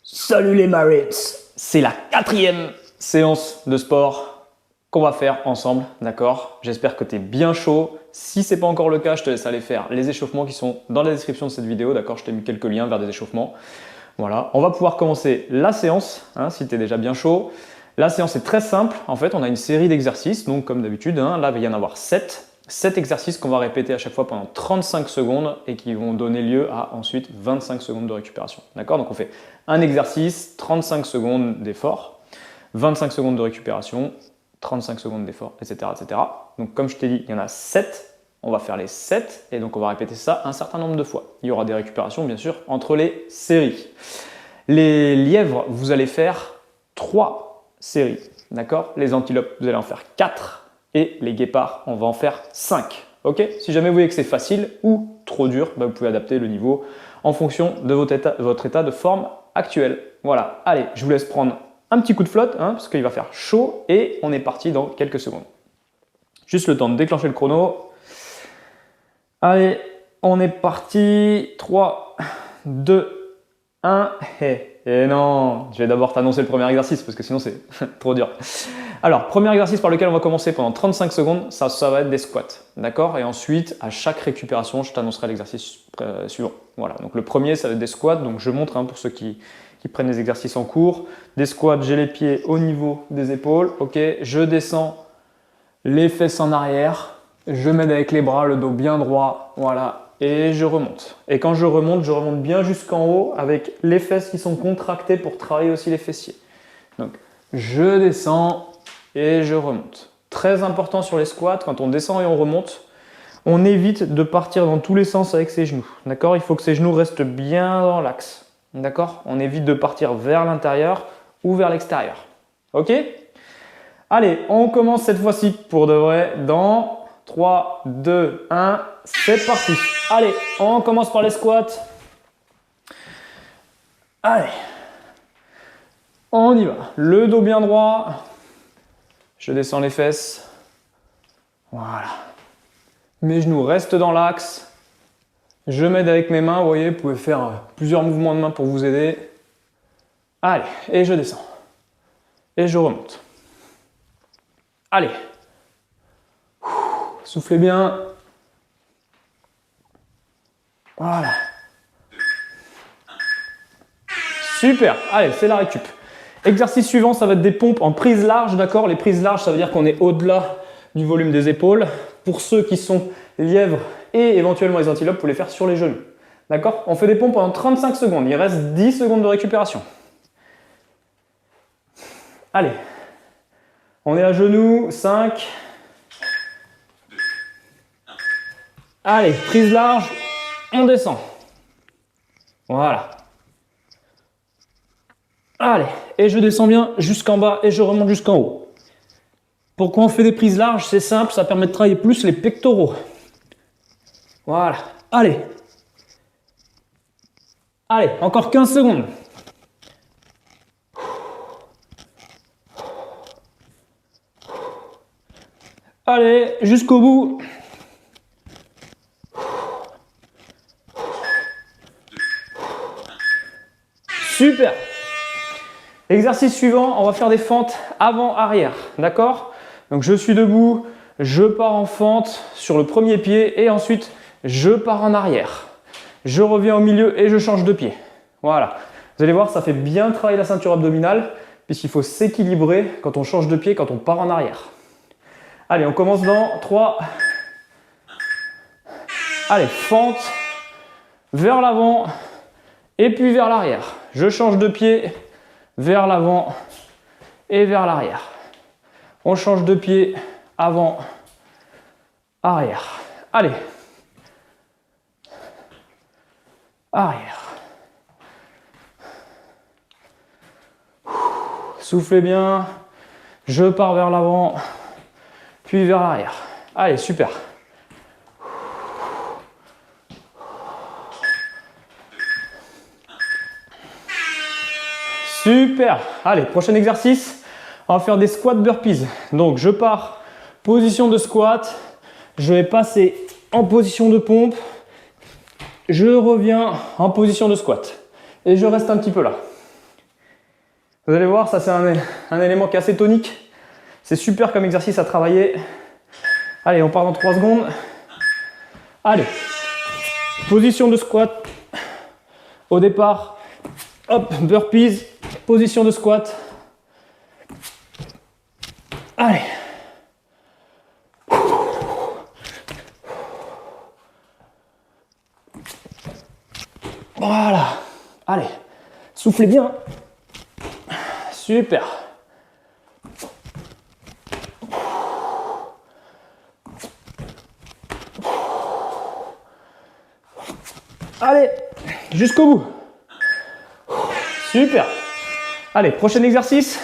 Salut les Marines! C'est la 4e séance de sport qu'on va faire ensemble, d'accord? J'espère que tu es bien chaud. Si ce n'est pas encore le cas, je te laisse aller faire les échauffements qui sont dans la description de cette vidéo, d'accord? Je t'ai mis quelques liens vers des échauffements. Voilà, on va pouvoir commencer la séance, si tu es déjà bien chaud. La séance est très simple. En fait, on a une série d'exercices, donc comme d'habitude, là, il va y en avoir 7. 7 exercices qu'on va répéter à chaque fois pendant 35 secondes et qui vont donner lieu à ensuite 25 secondes de récupération. D'accord? Donc on fait un exercice, 35 secondes d'effort, 25 secondes de récupération, 35 secondes d'effort, etc., etc. Donc comme je t'ai dit, il y en a 7. On va faire les 7 et donc on va répéter ça un certain nombre de fois. Il y aura des récupérations bien sûr entre les séries. Les lièvres, vous allez faire 3 séries. D'accord? Les antilopes, vous allez en faire 4. Et les guépards, on va en faire 5. Ok? Si jamais vous voyez que c'est facile ou trop dur, vous pouvez adapter le niveau en fonction de votre état de forme actuel. Voilà, allez, je vous laisse prendre un petit coup de flotte, parce qu'il va faire chaud et on est parti dans quelques secondes. Juste le temps de déclencher le chrono. Allez, on est parti. 3, 2, 1, et non, je vais d'abord t'annoncer le premier exercice parce que sinon c'est trop dur. Alors, premier exercice par lequel on va commencer pendant 35 secondes, ça va être des squats. D'accord? Et ensuite, à chaque récupération, je t'annoncerai l'exercice suivant. Voilà, donc le premier, ça va être des squats. Donc je montre pour ceux qui prennent des exercices en cours. Des squats, j'ai les pieds au niveau des épaules. Ok, je descends les fesses en arrière. Je m'aide avec les bras, le dos bien droit. Voilà. Et je remonte. Et quand je remonte bien jusqu'en haut avec les fesses qui sont contractées pour travailler aussi les fessiers. Donc, je descends et je remonte. Très important sur les squats, quand on descend et on remonte, on évite de partir dans tous les sens avec ses genoux. D'accord? Il faut que ses genoux restent bien dans l'axe. D'accord? On évite de partir vers l'intérieur ou vers l'extérieur. Ok? Allez, on commence cette fois-ci pour de vrai dans 3, 2, 1, c'est parti. Allez, on commence par les squats. Allez, on y va. Le dos bien droit. Je descends les fesses. Voilà. Mes genoux restent dans l'axe. Je m'aide avec mes mains. Vous voyez, vous pouvez faire plusieurs mouvements de main pour vous aider. Allez, et je descends. Et je remonte. Allez. Soufflez bien. Voilà. Super. Allez, c'est la récup. Exercice suivant, ça va être des pompes en prise large, d'accord? Les prises larges, ça veut dire qu'on est au-delà du volume des épaules. Pour ceux qui sont lièvres et éventuellement les antilopes, vous pouvez les faire sur les genoux. D'accord? On fait des pompes pendant 35 secondes. Il reste 10 secondes de récupération. Allez. On est à genoux. 5. Allez, prise large. On descend. Voilà. Allez, et je descends bien jusqu'en bas et je remonte jusqu'en haut. Pourquoi on fait des prises larges? C'est simple, ça permet de travailler plus les pectoraux. Voilà. Allez. Allez, encore 15 secondes. Allez, jusqu'au bout. Super. Exercice suivant, on va faire des fentes avant-arrière, d'accord? Donc je suis debout, je pars en fente sur le premier pied et ensuite je pars en arrière. Je reviens au milieu et je change de pied. Voilà. Vous allez voir, ça fait bien travailler la ceinture abdominale puisqu'il faut s'équilibrer quand on change de pied, quand on part en arrière. Allez, on commence dans 3. Allez, fente vers l'avant et puis vers l'arrière. Je change de pied vers l'avant et vers l'arrière. On change de pied avant, arrière. Allez. Arrière. Soufflez bien. Je pars vers l'avant, puis vers l'arrière. Allez, super. Super. Allez, prochain exercice. On va faire des squats burpees. Donc, je pars position de squat. Je vais passer en position de pompe. Je reviens en position de squat. Et je reste un petit peu là. Vous allez voir, ça c'est un élément qui est assez tonique. C'est super comme exercice à travailler. Allez, on part dans 3 secondes. Allez, position de squat. Au départ, hop, burpees, position de squat. Allez. Voilà. Allez, soufflez bien. Super. Allez, jusqu'au bout. Super. Allez, prochain exercice,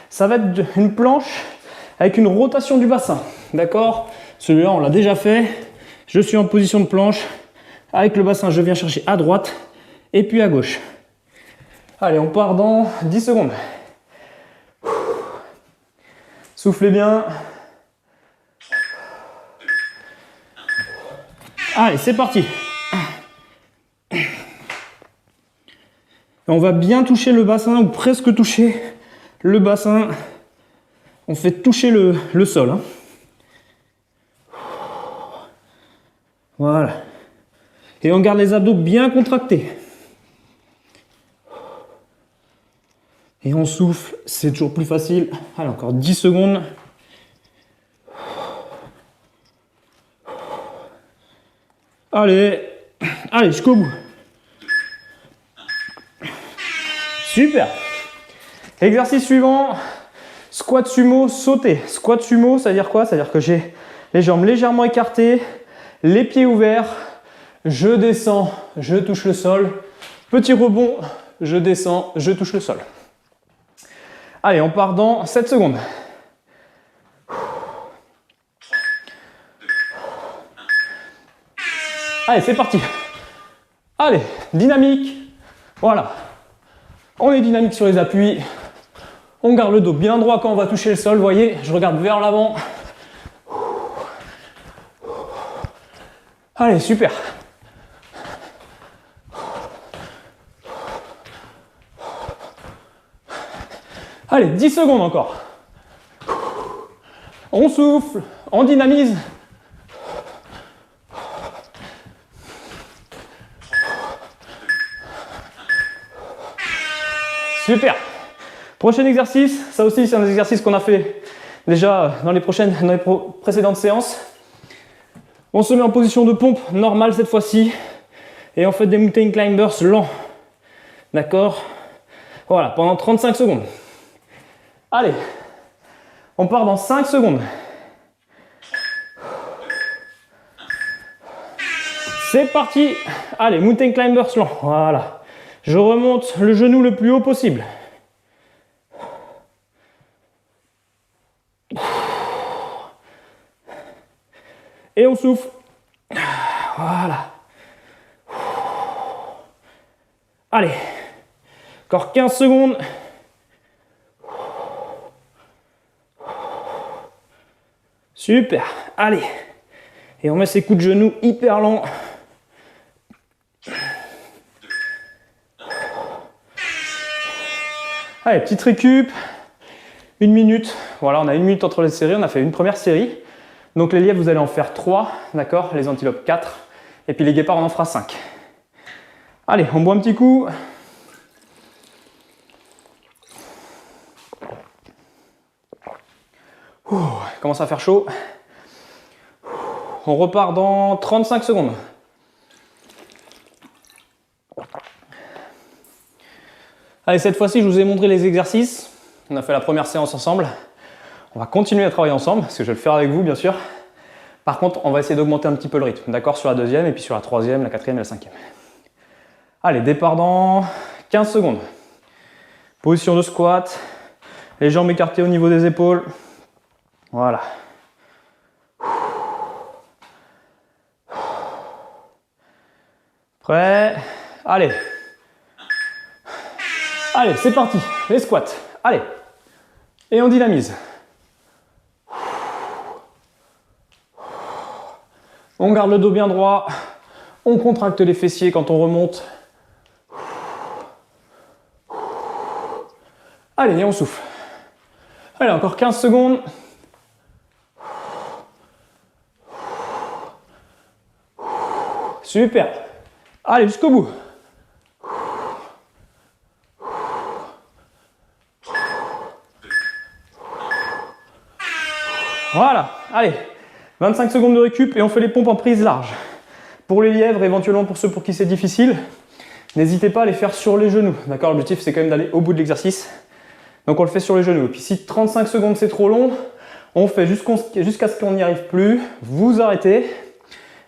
ça va être une planche avec une rotation du bassin. D'accord? Celui-là, on l'a déjà fait. Je suis en position de planche. Avec le bassin, je viens chercher à droite et puis à gauche. Allez, on part dans 10 secondes. Soufflez bien. Allez, c'est parti. On va bien toucher le bassin, ou presque toucher le bassin. On fait toucher le sol. Hein. Voilà. Et on garde les abdos bien contractés. Et on souffle, c'est toujours plus facile. Allez, encore 10 secondes. Allez, allez, jusqu'au bout. Super. Exercice suivant, squat sumo sauté. Squat sumo, ça veut dire quoi? Ça veut dire que j'ai les jambes légèrement écartées, les pieds ouverts, je descends, je touche le sol. Petit rebond, je descends, je touche le sol. Allez, on part dans 7 secondes. Allez, c'est parti. Allez, dynamique. Voilà. On est dynamique sur les appuis. On garde le dos bien droit quand on va toucher le sol. Vous voyez, je regarde vers l'avant. Allez, super. Allez, 10 secondes encore. On souffle, on dynamise. Super. Prochain exercice, ça aussi c'est un exercice qu'on a fait déjà dans les précédentes séances. On se met en position de pompe normale cette fois-ci et on fait des mountain climbers lents. D'accord? Voilà, pendant 35 secondes. Allez, on part dans 5 secondes. C'est parti. Allez, mountain climbers lents. Voilà. Je remonte le genou le plus haut possible. Et on souffle. Voilà. Allez. Encore 15 secondes. Super. Allez. Et on met ses coups de genoux hyper lents. Allez, petite récup. 1 minute. Voilà, on a 1 minute entre les séries. On a fait une première série. Donc les lièvres, vous allez en faire 3, d'accord? Les antilopes 4. Et puis les guépards, on en fera 5. Allez, on boit un petit coup. Commence à faire chaud. On repart dans 35 secondes. Allez, cette fois-ci, je vous ai montré les exercices. On a fait la première séance ensemble. On va continuer à travailler ensemble, parce que je vais le faire avec vous, bien sûr. Par contre, on va essayer d'augmenter un petit peu le rythme, d'accord? Sur la deuxième, et puis sur la troisième, la quatrième et la cinquième. Allez, départ dans 15 secondes. Position de squat. Les jambes écartées au niveau des épaules. Voilà. Prêt? Allez. Allez, c'est parti. Les squats. Allez. Et on dynamise. On garde le dos bien droit. On contracte les fessiers quand on remonte. Allez, et on souffle. Allez, encore 15 secondes. Super. Allez, jusqu'au bout. Voilà. Allez, 25 secondes de récup et on fait les pompes en prise large. Pour les lièvres, éventuellement pour ceux pour qui c'est difficile, n'hésitez pas à les faire sur les genoux. D'accord, l'objectif c'est quand même d'aller au bout de l'exercice. Donc on le fait sur les genoux. Et puis si 35 secondes c'est trop long, on fait jusqu'à ce qu'on n'y arrive plus. Vous arrêtez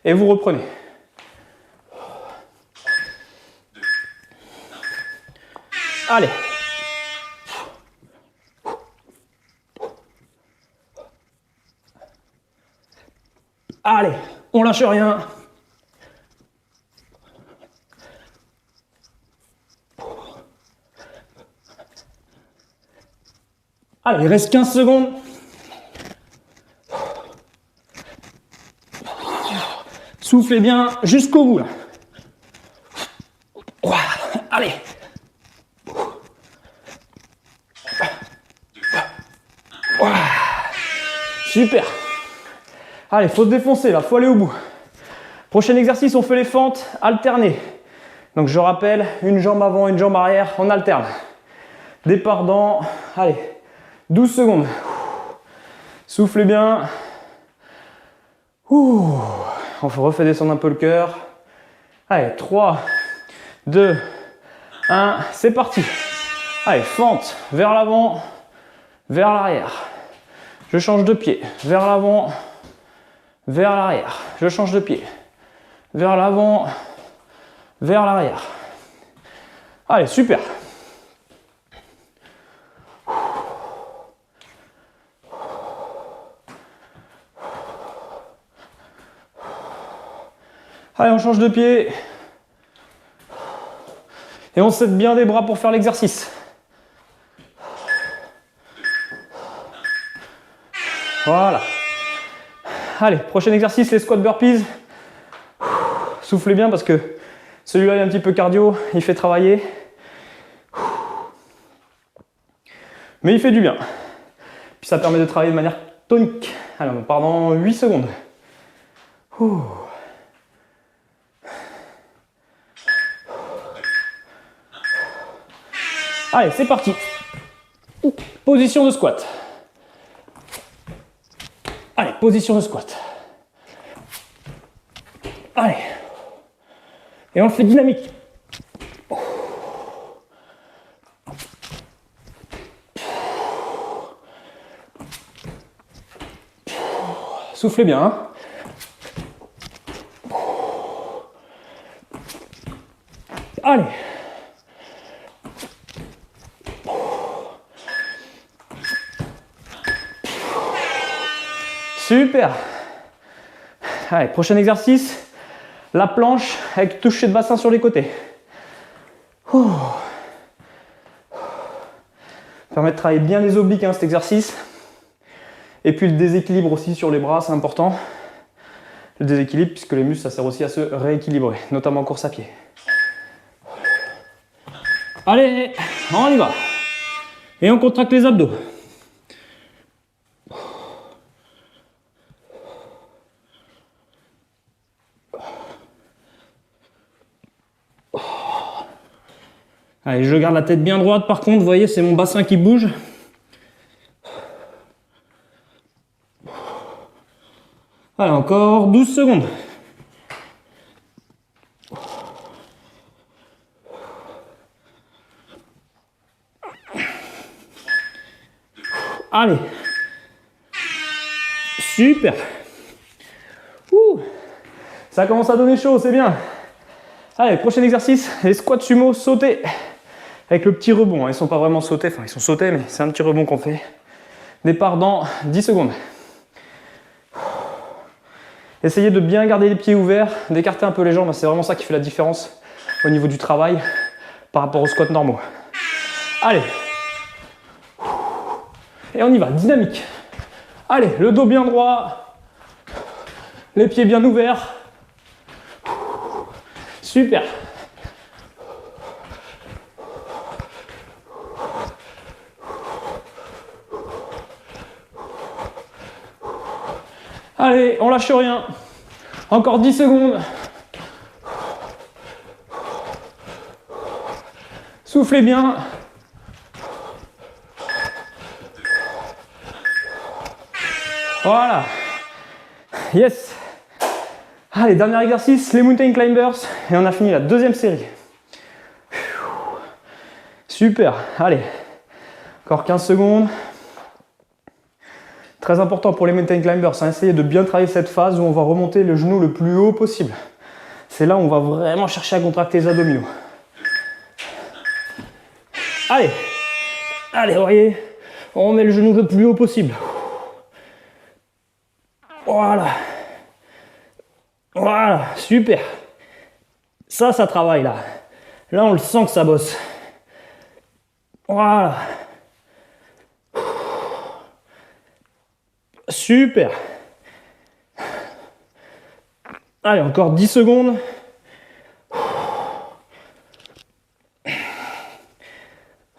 et vous reprenez. Allez. Allez, on lâche rien. Allez, il reste 15 secondes. Soufflez bien jusqu'au bout. Là. Allez. Super. Allez, faut se défoncer là, faut aller au bout. Prochain exercice, on fait les fentes alternées. Donc je rappelle, une jambe avant, une jambe arrière, on alterne. Départ dans, allez, 12 secondes. Soufflez bien. On refait descendre un peu le cœur. Allez, 3, 2, 1, c'est parti. Allez, fente vers l'avant, vers l'arrière. Je change de pied, vers l'avant, vers l'arrière. Je change de pied, vers l'avant, vers l'arrière. Allez, super. Allez, on change de pied. Et on s'aide bien des bras pour faire l'exercice. Voilà. Allez, prochain exercice, les squats burpees. Soufflez bien parce que celui-là est un petit peu cardio, il fait travailler. Mais il fait du bien. Puis ça permet de travailler de manière tonique. Alors, pendant 8 secondes. Allez, c'est parti. Position de squat. Allez, position de squat. Allez. Et on le fait dynamique. Soufflez bien. Hein. Allez. Super. Allez, prochain exercice, la planche avec toucher de bassin sur les côtés. Permet de travailler bien les obliques, hein, cet exercice. Et puis le déséquilibre aussi sur les bras, c'est important. Le déséquilibre, puisque les muscles, ça sert aussi à se rééquilibrer, notamment en course à pied. Allez, on y va. Et on contracte les abdos. Allez, je garde la tête bien droite. Par contre, vous voyez, c'est mon bassin qui bouge. Allez, encore 12 secondes. Allez. Super. Ça commence à donner chaud, c'est bien. Allez, prochain exercice, les squats sumo sautés. Avec le petit rebond, ils sont pas vraiment sautés, enfin ils sont sautés, mais c'est un petit rebond qu'on fait. Départ dans 10 secondes. Essayez de bien garder les pieds ouverts, d'écarter un peu les jambes, c'est vraiment ça qui fait la différence au niveau du travail par rapport aux squats normaux. Allez. Et on y va, dynamique. Allez, le dos bien droit, les pieds bien ouverts. Super. Allez, on lâche rien. Encore 10 secondes. Soufflez bien. Voilà. Yes. Allez, dernier exercice, les mountain climbers. Et on a fini la deuxième série. Super. Allez. Encore 15 secondes. Très important pour les mountain climbers, c'est essayer de bien travailler cette phase où on va remonter le genou le plus haut possible. C'est là où on va vraiment chercher à contracter les abdominaux. Allez, allez, vous voyez, on met le genou le plus haut possible. Voilà. Voilà, super. Ça travaille là. Là, on le sent que ça bosse. Voilà. Super. Allez, encore 10 secondes.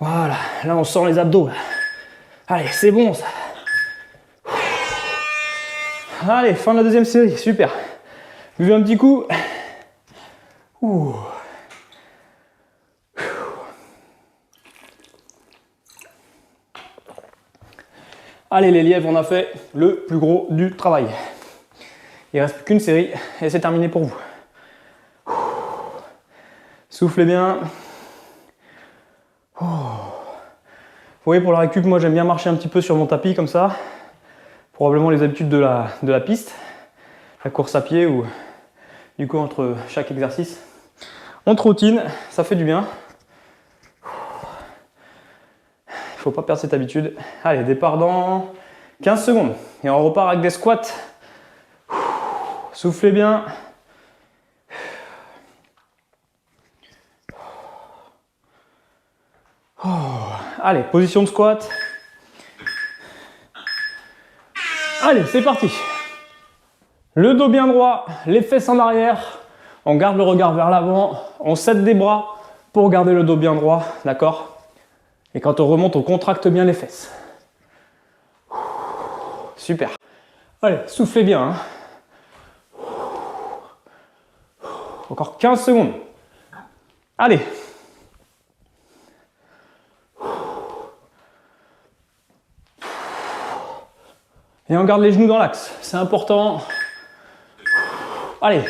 Voilà, là on sent les abdos. Là. Allez, c'est bon ça. Allez, fin de la deuxième série, super. Buvez un petit coup. Ouh. Allez les lièvres, on a fait le plus gros du travail. Il ne reste plus qu'une série et c'est terminé pour vous. Soufflez bien. Vous voyez, pour la récup, moi j'aime bien marcher un petit peu sur mon tapis comme ça. Probablement les habitudes de la piste, la course à pied ou du coup entre chaque exercice. On trottine, ça fait du bien. Il ne faut pas perdre cette habitude. Allez, départ dans 15 secondes. Et on repart avec des squats. Soufflez bien. Allez, position de squat. Allez, c'est parti. Le dos bien droit, les fesses en arrière. On garde le regard vers l'avant. On s'aide des bras pour garder le dos bien droit, d'accord? Et quand on remonte, on contracte bien les fesses. Super. Allez, soufflez bien. Hein. Encore 15 secondes. Allez. Et on garde les genoux dans l'axe. C'est important. Allez.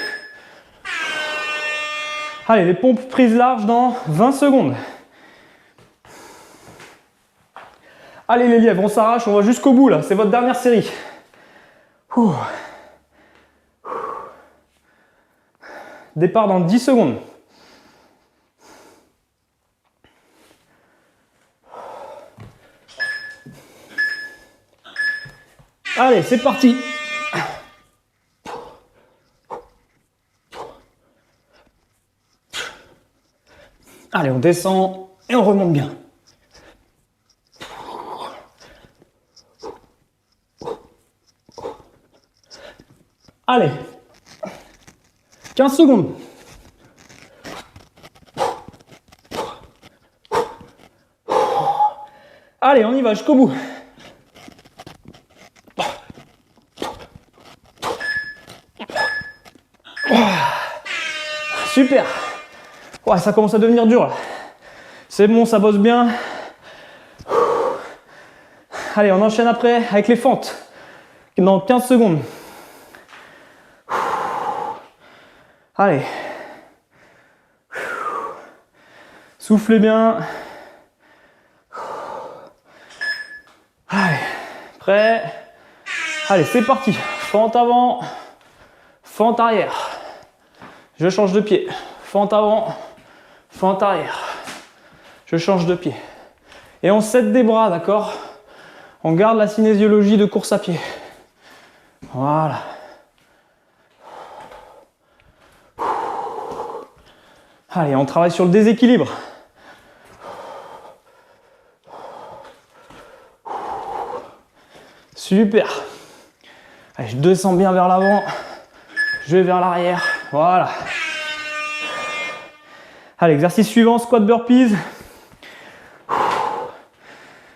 Allez, les pompes prises larges dans 20 secondes. Allez les lièvres, on s'arrache, on va jusqu'au bout là, c'est votre dernière série. Ouh. Départ dans 10 secondes. Allez, c'est parti. Allez, on descend et on remonte bien. Allez, 15 secondes. Allez, on y va jusqu'au bout. Super. Ouais, ça commence à devenir dur là. C'est bon, ça bosse bien. Allez, on enchaîne après avec les fentes. Dans 15 secondes. Allez. Soufflez bien. Allez. Prêt. Allez, c'est parti. Fente avant. Fente arrière. Je change de pied. Fente avant. Fente arrière. Je change de pied. Et on s'aide des bras, d'accord? On garde la kinésiologie de course à pied. Voilà. Allez, on travaille sur le déséquilibre. Super. Allez, je descends bien vers l'avant. Je vais vers l'arrière. Voilà. Allez, exercice suivant, squat burpees.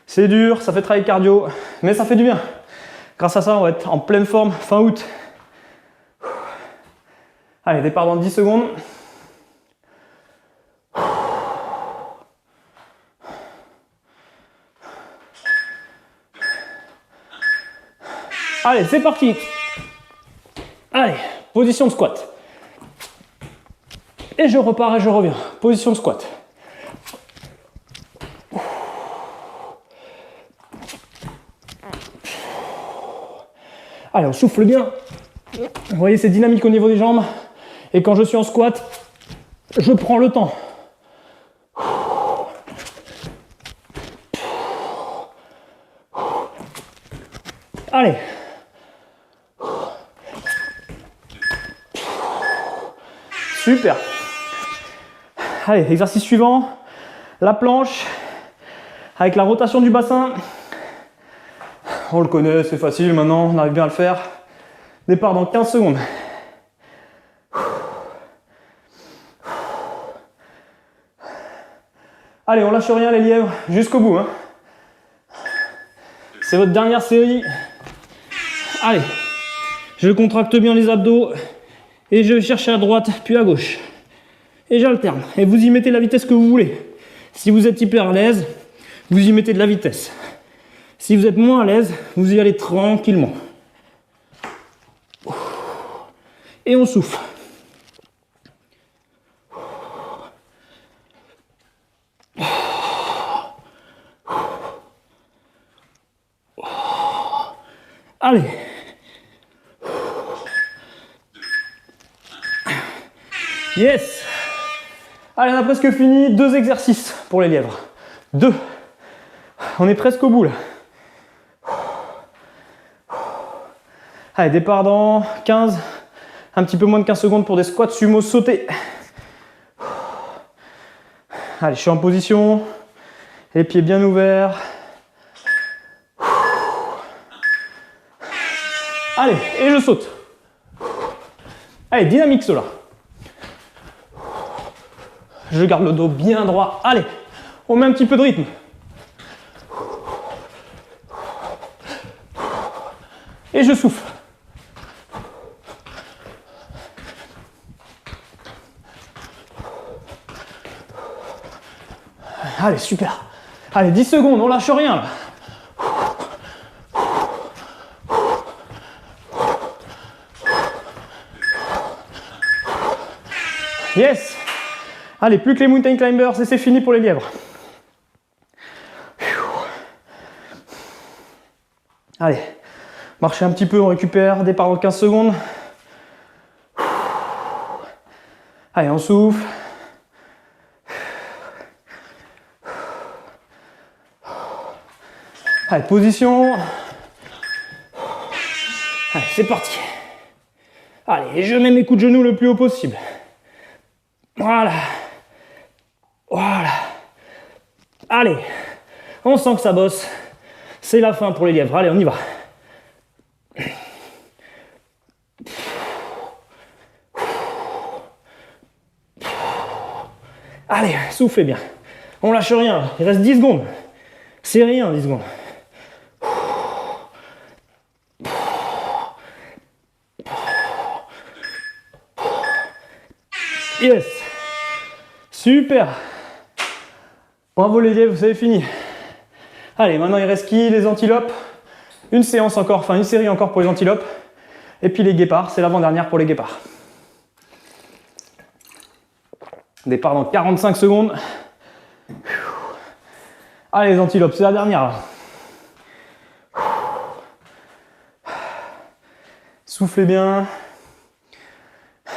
C'est dur, ça fait travailler cardio, mais ça fait du bien. Grâce à ça, on va être en pleine forme fin août. Allez, départ dans 10 secondes. Allez, c'est parti. Allez, position de squat. Et je repars et je reviens. Position de squat. Allez, on souffle bien. Vous voyez, c'est dynamique au niveau des jambes. Et quand je suis en squat, je prends le temps. Allez. Super. Allez, exercice suivant. La planche avec la rotation du bassin. On le connaît, c'est facile maintenant, on arrive bien à le faire. Départ dans 15 secondes. Allez, on lâche rien les lièvres, jusqu'au bout. Hein. C'est votre dernière série. Allez, je contracte bien les abdos et je vais chercher à droite puis à gauche. Et j'alterne. Et vous y mettez la vitesse que vous voulez. Si vous êtes hyper à l'aise, vous y mettez de la vitesse. Si vous êtes moins à l'aise, vous y allez tranquillement. Et on souffle. Allez. Yes. Allez, on a presque fini. 2 exercices pour les lièvres. 2. On est presque au bout là. Allez, départ dans 15. Un petit peu moins de 15 secondes pour des squats sumo sautés. Allez, je suis en position. Les pieds bien ouverts. Allez, et je saute. Allez, dynamique cela. Je garde le dos bien droit. Allez, on met un petit peu de rythme. Et je souffle. Allez, super. Allez, 10 secondes, on lâche rien là. Yes. Allez, plus que les mountain climbers et c'est fini pour les lièvres. Allez, marchez un petit peu, on récupère, départ dans 15 secondes. Allez, on souffle. Allez, position. Allez, c'est parti. Allez, je mets mes coups de genoux le plus haut possible. Voilà. Voilà. Allez, on sent que ça bosse. C'est la fin pour les lièvres. Allez, on y va. Allez, soufflez bien. On lâche rien. Il reste 10 secondes. C'est rien, 10 secondes. Yes. Super. Bravo les lièvres, vous avez fini. Allez, maintenant il reste qui? Les antilopes. Une séance encore, enfin une série encore pour les antilopes. Et puis les guépards, c'est l'avant-dernière pour les guépards. Départ dans 45 secondes. Allez les antilopes, c'est la dernière là. Soufflez bien.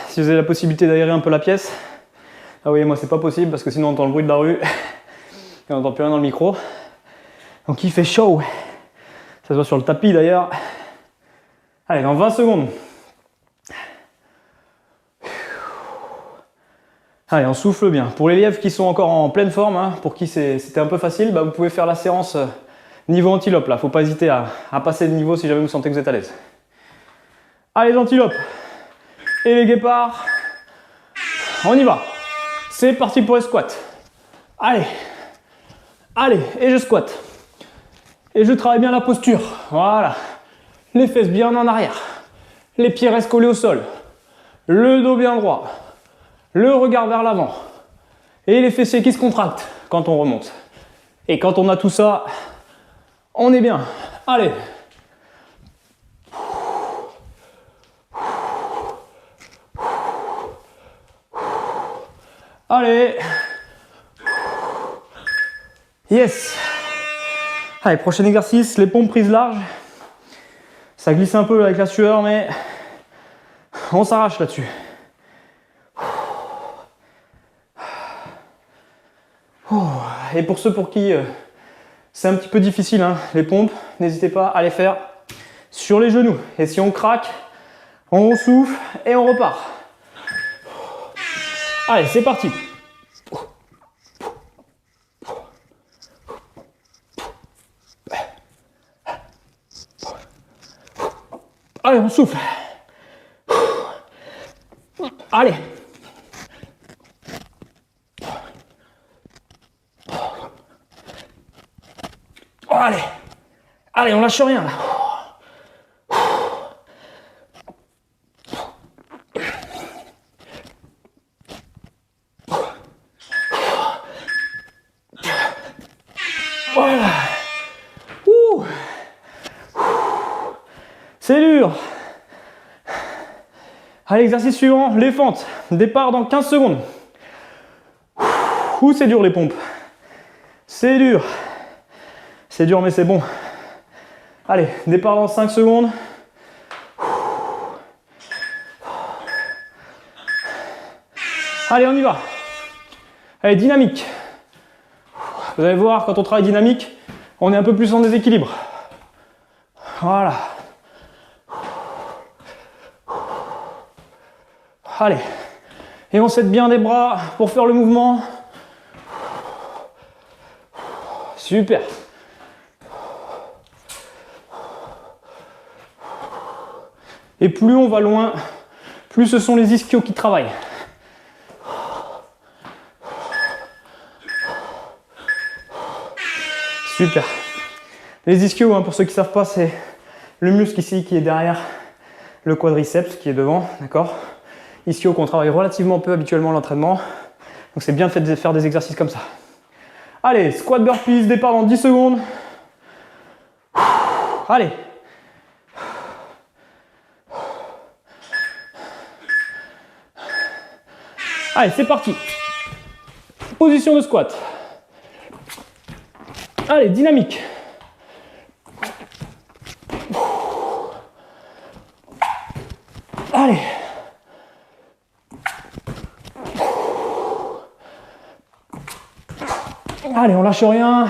Si vous avez la possibilité d'aérer un peu la pièce. Ah oui, moi c'est pas possible parce que sinon on entend le bruit de la rue. Et on n'entend plus rien dans le micro. Donc il fait chaud. Ça se voit sur le tapis d'ailleurs. Allez, dans 20 secondes. Allez, on souffle bien. Pour les lièvres qui sont encore en pleine forme, hein, pour qui c'était un peu facile, bah, vous pouvez faire la séance niveau antilope. Là, faut pas hésiter à passer le niveau si jamais vous sentez que vous êtes à l'aise. Allez, les antilopes et les guépards. On y va. C'est parti pour les squats. Allez. Allez, et je squatte. Et je travaille bien la posture. Voilà. Les fesses bien en arrière. Les pieds restent collés au sol. Le dos bien droit. Le regard vers l'avant. Et les fessiers qui se contractent quand on remonte. Et quand on a tout ça, on est bien. Allez. Allez. Yes. Allez, prochain exercice, les pompes prises larges. Ça glisse un peu avec la sueur, mais on s'arrache là-dessus. Et pour ceux pour qui c'est un petit peu difficile, hein, les pompes, n'hésitez pas à les faire sur les genoux. Et si on craque, on souffle et on repart. Allez, c'est parti. Allez, on souffle. Allez. Allez. Allez, on lâche rien là. Voilà. C'est dur. Allez, exercice suivant, les fentes. Départ dans 15 secondes. C'est dur les pompes. C'est dur. C'est dur mais c'est bon. Allez, départ dans 5 secondes. Allez, on y va. Allez, dynamique. Vous allez voir, quand on travaille dynamique, on est un peu plus en déséquilibre. Voilà. Allez. Et on s'aide bien des bras pour faire le mouvement. Super. Et plus on va loin, plus ce sont les ischios qui travaillent. Super. Les ischios, hein, pour ceux qui ne savent pas, c'est le muscle ici qui est derrière le quadriceps qui est devant, d'accord? Ischio qu'on travaille relativement peu habituellement à l'entraînement. Donc c'est bien de faire des exercices comme ça. Allez, squat burpees, départ dans 10 secondes. Allez. Allez, c'est parti. Position de squat. Allez, dynamique. Allez. Allez, on lâche rien.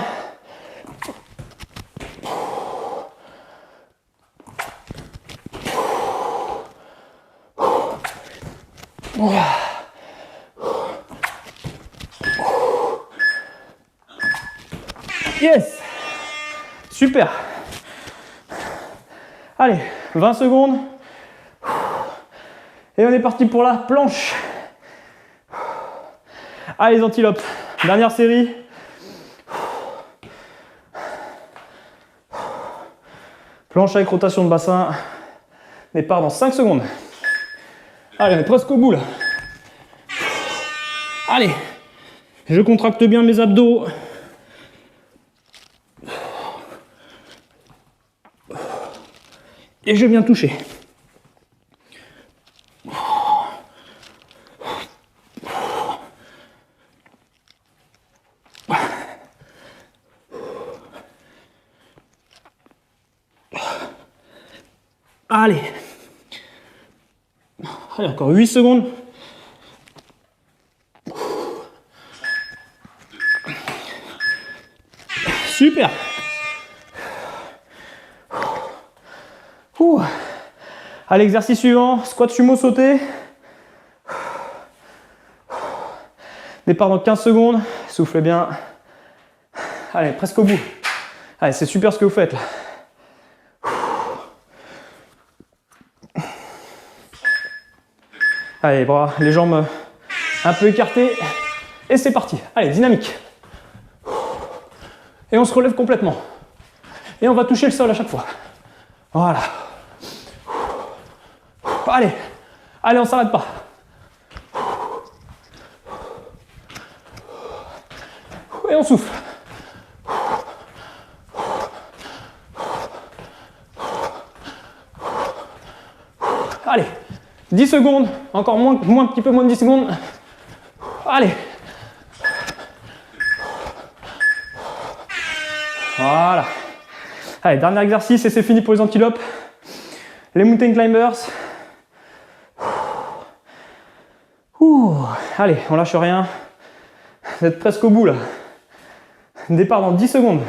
Yes. Super. Allez, 20 secondes. Et on est parti pour la planche. Allez, les antilopes. Dernière série. Planche avec rotation de bassin. Départ dans 5 secondes. Allez, on est presque au bout là. Allez. Je contracte bien mes abdos. Et je viens toucher. Allez. Allez, encore 8 secondes. Super. Allez, exercice suivant, squat sumo sauté. Départ dans 15 secondes, soufflez bien. Allez, presque au bout. Allez, c'est super ce que vous faites là. Allez, bras, les jambes un peu écartées. Et c'est parti. Allez, dynamique. Et on se relève complètement. Et on va toucher le sol à chaque fois. Voilà. Allez, allez, on s'arrête pas. Et on souffle. Allez, 10 secondes, encore un petit peu moins de 10 secondes. Allez. Voilà. Allez, dernier exercice et c'est fini pour les antilopes. Les mountain climbers. Allez, on lâche rien. Vous êtes presque au bout là. Départ dans 10 secondes.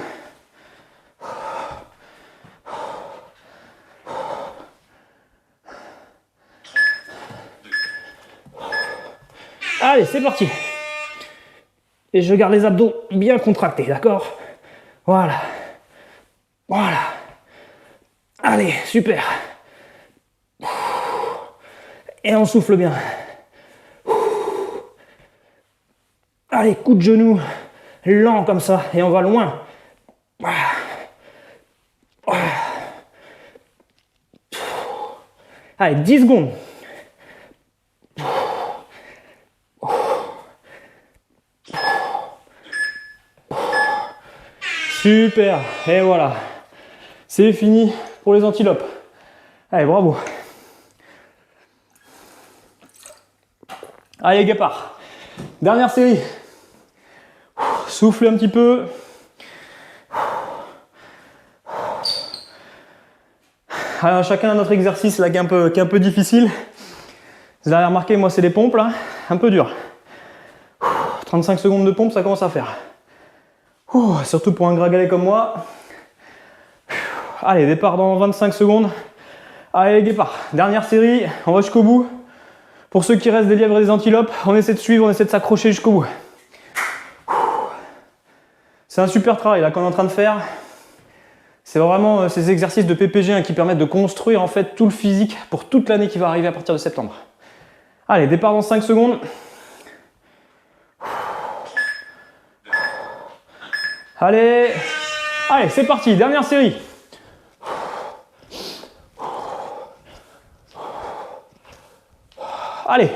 Allez, c'est parti. Et je garde les abdos bien contractés, d'accord? Voilà. Voilà. Allez, super. Et on souffle bien. Allez, coup de genou, lent comme ça, et on va loin. Allez, 10 secondes. Super, et voilà. C'est fini pour les antilopes. Allez, bravo. Allez, guépard. Dernière série. Soufflez un petit peu. Alors, chacun a notre exercice là qui est un peu difficile. Vous avez remarqué, moi c'est les pompes là, un peu dur. 35 secondes de pompe, ça commence à faire. Surtout pour un gras galet comme moi. Allez, départ dans 25 secondes. Allez, guépard. Dernière série, on va jusqu'au bout. Pour ceux qui restent des lièvres et des antilopes, on essaie de suivre, on essaie de s'accrocher jusqu'au bout. C'est un super travail là qu'on est en train de faire. C'est vraiment ces exercices de PPG qui permettent de construire en fait tout le physique pour toute l'année qui va arriver à partir de septembre. Allez, départ dans 5 secondes. Allez, allez, c'est parti, dernière série. Allez.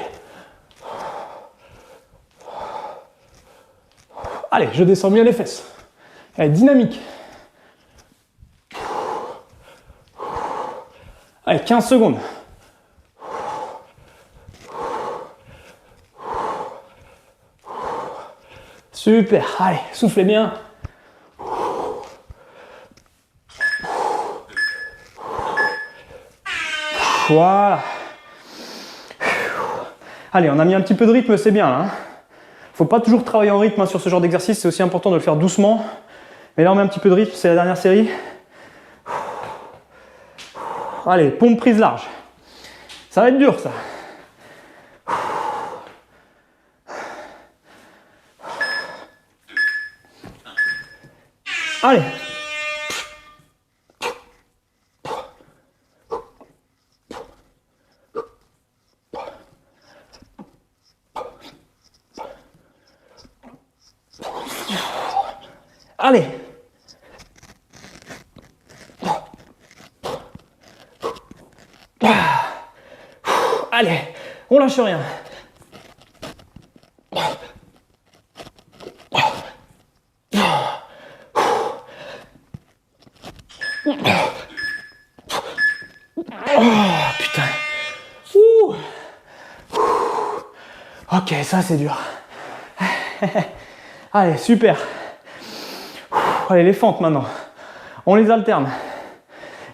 Allez, je descends bien les fesses. Allez, dynamique. Allez, 15 secondes. Super, allez, soufflez bien. Voilà. Allez, on a mis un petit peu de rythme, c'est bien là. Faut pas toujours travailler en rythme sur ce genre d'exercice, c'est aussi important de le faire doucement. Mais là, on met un petit peu de rythme, c'est la dernière série. Allez, pompe prise large. Ça va être dur ça. Allez. Allez. Allez, on lâche rien. Oh putain. Ok, ça c'est dur. Allez, super. Allez, les fentes maintenant. On les alterne.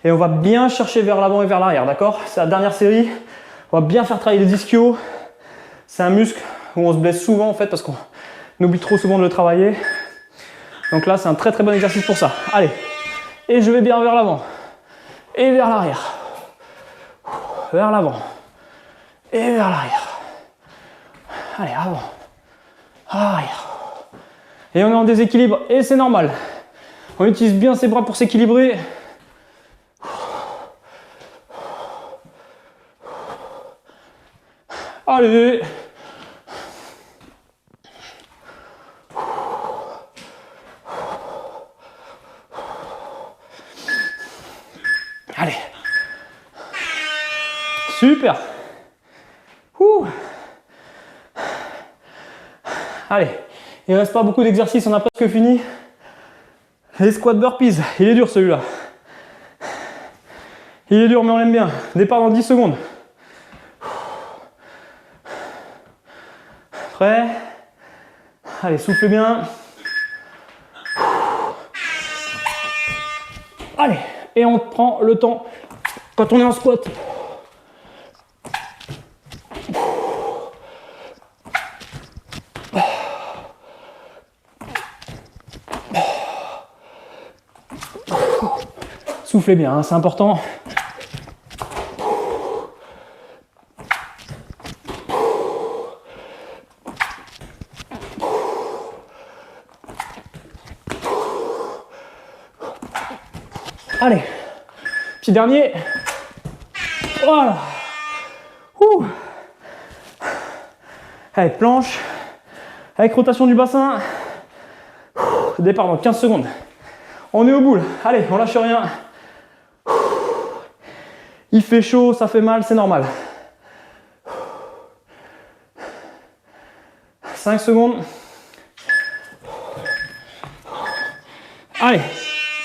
Et on va bien chercher vers l'avant et vers l'arrière, d'accord? C'est la dernière série. On va bien faire travailler les ischios. C'est un muscle où on se blesse souvent en fait parce qu'on oublie trop souvent de le travailler. Donc là, c'est un très très bon exercice pour ça. Allez. Et je vais bien vers l'avant. Et vers l'arrière. Vers l'avant. Et vers l'arrière. Allez, avant. Arrière. Et on est en déséquilibre et c'est normal. On utilise bien ses bras pour s'équilibrer. Allez. Allez. Super. Ouh. Allez, il ne reste pas beaucoup d'exercices, on a presque fini. Les squats burpees, il est dur celui-là. Il est dur mais on l'aime bien. Départ dans 10 secondes. Prêt? Allez, souffle bien. Allez, et on prend le temps quand on est en squat. Soufflez bien, hein, c'est important. Allez, petit dernier. Voilà. Ouh. Allez, planche, avec rotation du bassin. Départ dans 15 secondes. On est au bout. Allez, on lâche rien. Il fait chaud, ça fait mal, c'est normal. 5 secondes. Allez,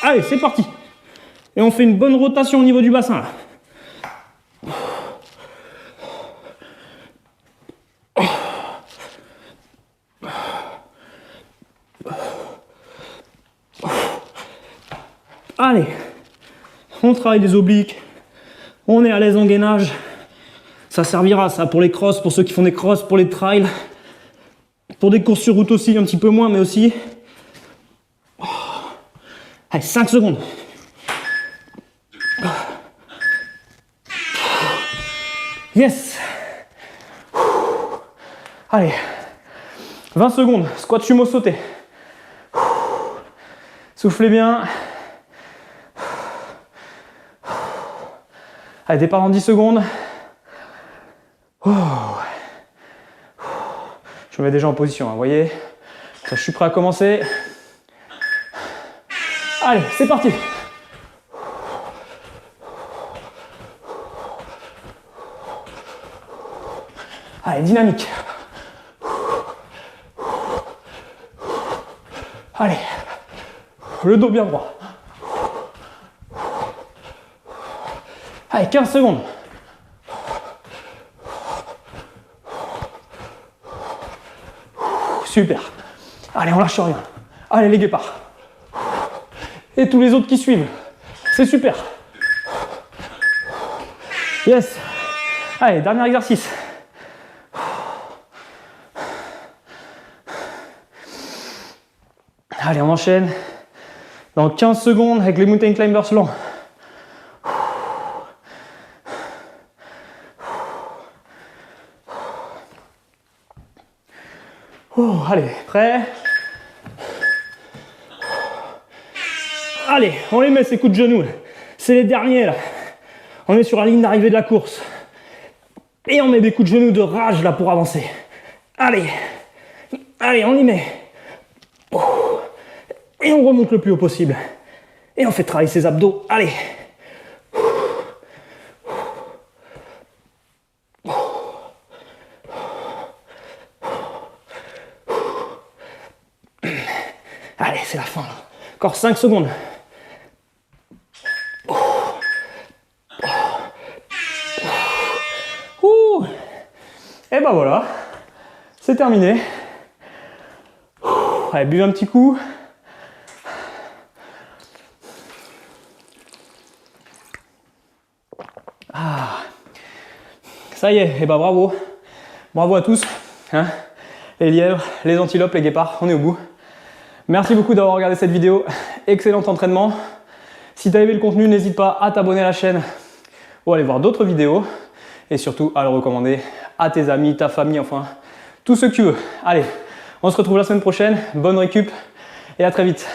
allez, c'est parti. Et on fait une bonne rotation au niveau du bassin. Allez, on travaille les obliques. On est à l'aise en gainage. Ça servira ça pour les crosses, pour ceux qui font des crosses, pour les trails. Pour des courses sur route aussi, un petit peu moins, mais aussi. Allez, 5 secondes. Yes. Allez, 20 secondes, squat sumo sauté. Soufflez bien. Allez, départ dans 10 secondes. Je me mets déjà en position, hein, vous voyez. Ça, je suis prêt à commencer. Allez, c'est parti. Allez, dynamique. Allez, le dos bien droit. Allez, 15 secondes. Super. Allez, on lâche rien. Allez, les guépards. Et tous les autres qui suivent. C'est super. Yes. Allez, dernier exercice. Allez, on enchaîne. Dans 15 secondes avec les mountain climbers lents. Allez, prêt? Allez, on les met ces coups de genoux. C'est les derniers là. On est sur la ligne d'arrivée de la course. Et on met des coups de genoux de rage là pour avancer. Allez, allez, on y met. Et on remonte le plus haut possible. Et on fait travailler ses abdos. Allez. Allez, c'est la fin. Encore 5 secondes. Et ben voilà, c'est terminé. Allez, buvez un petit coup. Ça y est, et ben bravo. Bravo à tous. Hein, les lièvres, les antilopes, les guépards, on est au bout. Merci beaucoup d'avoir regardé cette vidéo. Excellent entraînement. Si tu as aimé le contenu, n'hésite pas à t'abonner à la chaîne ou à aller voir d'autres vidéos. Et surtout à le recommander à tes amis, ta famille, enfin, tous ceux que tu veux. Allez, on se retrouve la semaine prochaine. Bonne récup et à très vite.